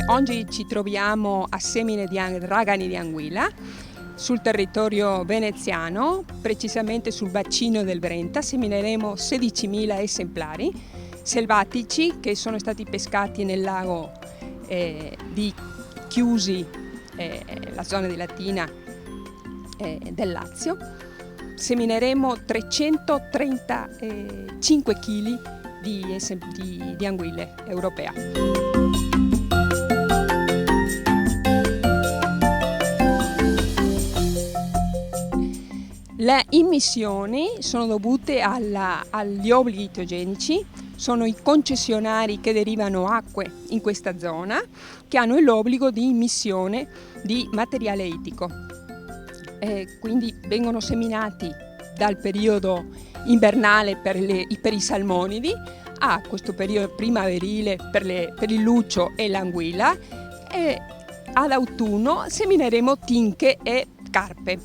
Oggi ci troviamo a Semine di Ragani di Anguilla, sul territorio veneziano, precisamente sul bacino del Brenta. Semineremo 16.000 esemplari selvatici che sono stati pescati nel lago di Chiusi, la zona di Latina del Lazio. Semineremo 335 kg di anguille europea. Le immissioni sono dovute agli obblighi ittiogenici. Sono i concessionari che derivano acque in questa zona che hanno l'obbligo di immissione di materiale ittico. Quindi vengono seminati dal periodo invernale per i salmonidi a questo periodo primaverile per il luccio e l'anguilla, e ad autunno semineremo tinche e carpe.